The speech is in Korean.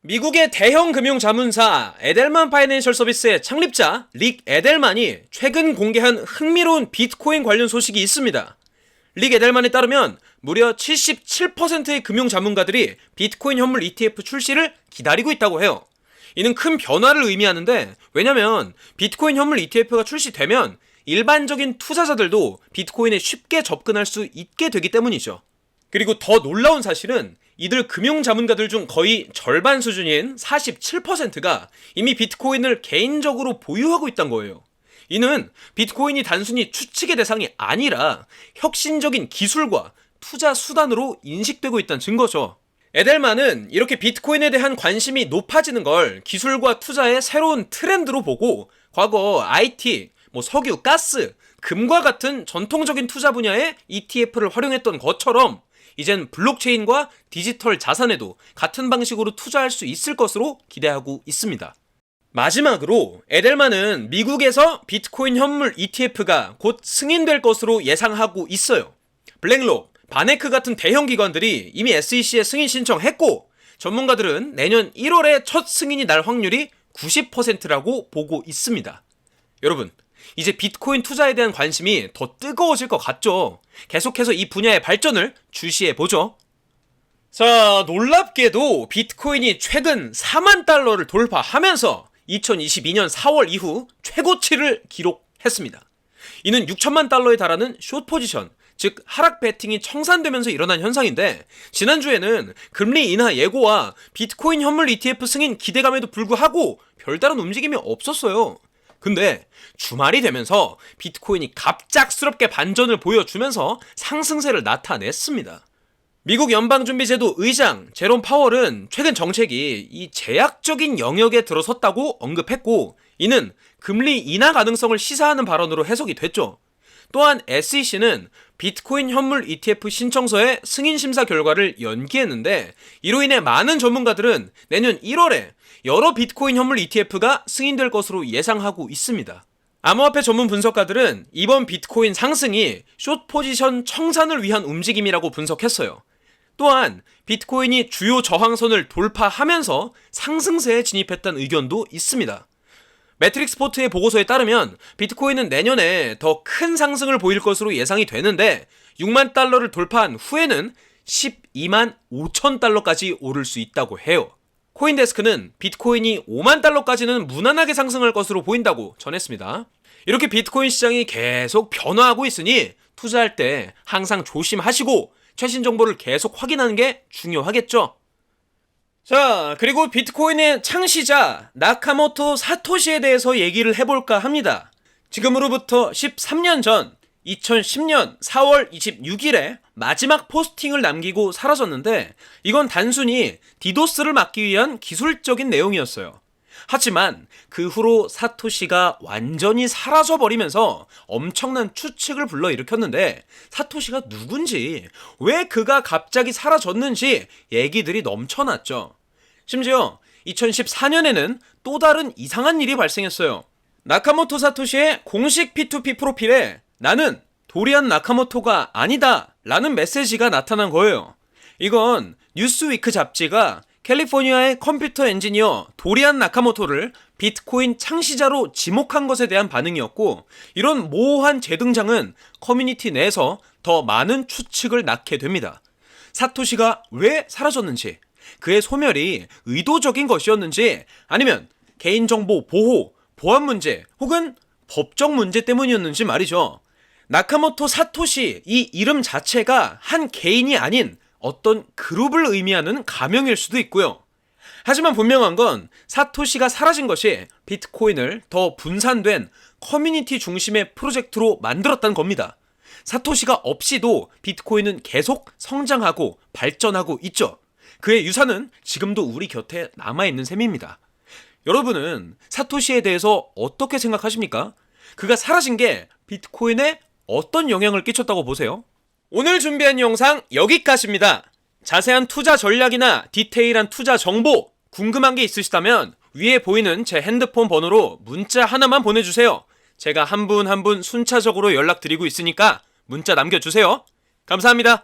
미국의 대형 금융 자문사 에델만 파이낸셜 서비스의 창립자 릭 에델만이 최근 공개한 흥미로운 비트코인 관련 소식이 있습니다. 릭 에델만에 따르면 무려 77%의 금융 자문가들이 비트코인 현물 ETF 출시를 기다리고 있다고 해요. 이는 큰 변화를 의미하는데, 왜냐면 비트코인 현물 ETF가 출시되면 일반적인 투자자들도 비트코인에 쉽게 접근할 수 있게 되기 때문이죠. 그리고 더 놀라운 사실은 이들 금융 자문가들 중 거의 절반 수준인 47%가 이미 비트코인을 개인적으로 보유하고 있다는 거예요. 이는 비트코인이 단순히 추측의 대상이 아니라 혁신적인 기술과 투자 수단으로 인식되고 있다는 증거죠. 에델만은 이렇게 비트코인에 대한 관심이 높아지는 걸 기술과 투자의 새로운 트렌드로 보고, 과거 IT, 석유, 가스, 금과 같은 전통적인 투자 분야에 ETF를 활용했던 것처럼 이젠 블록체인과 디지털 자산에도 같은 방식으로 투자할 수 있을 것으로 기대하고 있습니다. 마지막으로 에델만은 미국에서 비트코인 현물 ETF가 곧 승인될 것으로 예상하고 있어요. 블랙록, 바네크 같은 대형 기관들이 이미 SEC에 승인 신청했고, 전문가들은 내년 1월에 첫 승인이 날 확률이 90%라고 보고 있습니다. 여러분, 이제 비트코인 투자에 대한 관심이 더 뜨거워질 것 같죠? 계속해서 이 분야의 발전을 주시해보죠. 자, 놀랍게도 비트코인이 최근 4만 달러를 돌파하면서 2022년 4월 이후 최고치를 기록했습니다. 이는 6천만 달러에 달하는 숏 포지션, 즉 하락 베팅이 청산되면서 일어난 현상인데, 지난주에는 금리 인하 예고와 비트코인 현물 ETF 승인 기대감에도 불구하고 별다른 움직임이 없었어요. 근데 주말이 되면서 비트코인이 갑작스럽게 반전을 보여주면서 상승세를 나타냈습니다. 미국 연방준비제도 의장 제롬 파월은 최근 정책이 이 제약적인 영역에 들어섰다고 언급했고, 이는 금리 인하 가능성을 시사하는 발언으로 해석이 됐죠. 또한 SEC는 비트코인 현물 ETF 신청서의 승인 심사 결과를 연기했는데, 이로 인해 많은 전문가들은 내년 1월에 여러 비트코인 현물 ETF가 승인될 것으로 예상하고 있습니다. 암호화폐 전문 분석가들은 이번 비트코인 상승이 숏 포지션 청산을 위한 움직임이라고 분석했어요. 또한 비트코인이 주요 저항선을 돌파하면서 상승세에 진입했다는 의견도 있습니다. 매트릭스포트의 보고서에 따르면 비트코인은 내년에 더 큰 상승을 보일 것으로 예상이 되는데, 6만 달러를 돌파한 후에는 12만 5천 달러까지 오를 수 있다고 해요. 코인데스크는 비트코인이 5만 달러까지는 무난하게 상승할 것으로 보인다고 전했습니다. 이렇게 비트코인 시장이 계속 변화하고 있으니 투자할 때 항상 조심하시고 최신 정보를 계속 확인하는 게 중요하겠죠. 자, 그리고 비트코인의 창시자 나카모토 사토시에 대해서 얘기를 해볼까 합니다. 지금으로부터 13년 전 2010년 4월 26일에 마지막 포스팅을 남기고 사라졌는데, 이건 단순히 디도스를 막기 위한 기술적인 내용이었어요. 하지만 그 후로 사토시가 완전히 사라져버리면서 엄청난 추측을 불러일으켰는데, 사토시가 누군지, 왜 그가 갑자기 사라졌는지 얘기들이 넘쳐났죠. 심지어 2014년에는 또 다른 이상한 일이 발생했어요. 나카모토 사토시의 공식 P2P 프로필에 나는 도리안 나카모토가 아니다 라는 메시지가 나타난 거예요. 이건 뉴스위크 잡지가 캘리포니아의 컴퓨터 엔지니어 도리안 나카모토를 비트코인 창시자로 지목한 것에 대한 반응이었고, 이런 모호한 재등장은 커뮤니티 내에서 더 많은 추측을 낳게 됩니다. 사토시가 왜 사라졌는지, 그의 소멸이 의도적인 것이었는지, 아니면 개인정보 보호, 보안 문제, 혹은 법적 문제 때문이었는지 말이죠. 나카모토 사토시, 이 이름 자체가 한 개인이 아닌 어떤 그룹을 의미하는 가명일 수도 있고요. 하지만 분명한 건 사토시가 사라진 것이 비트코인을 더 분산된 커뮤니티 중심의 프로젝트로 만들었다는 겁니다. 사토시가 없이도 비트코인은 계속 성장하고 발전하고 있죠. 그의 유산은 지금도 우리 곁에 남아있는 셈입니다. 여러분은 사토시에 대해서 어떻게 생각하십니까? 그가 사라진 게 비트코인에 어떤 영향을 끼쳤다고 보세요? 오늘 준비한 영상 여기까지입니다. 자세한 투자 전략이나 디테일한 투자 정보 궁금한 게 있으시다면 위에 보이는 제 핸드폰 번호로 문자 하나만 보내주세요. 제가 한 분 한 분 순차적으로 연락드리고 있으니까 문자 남겨주세요. 감사합니다.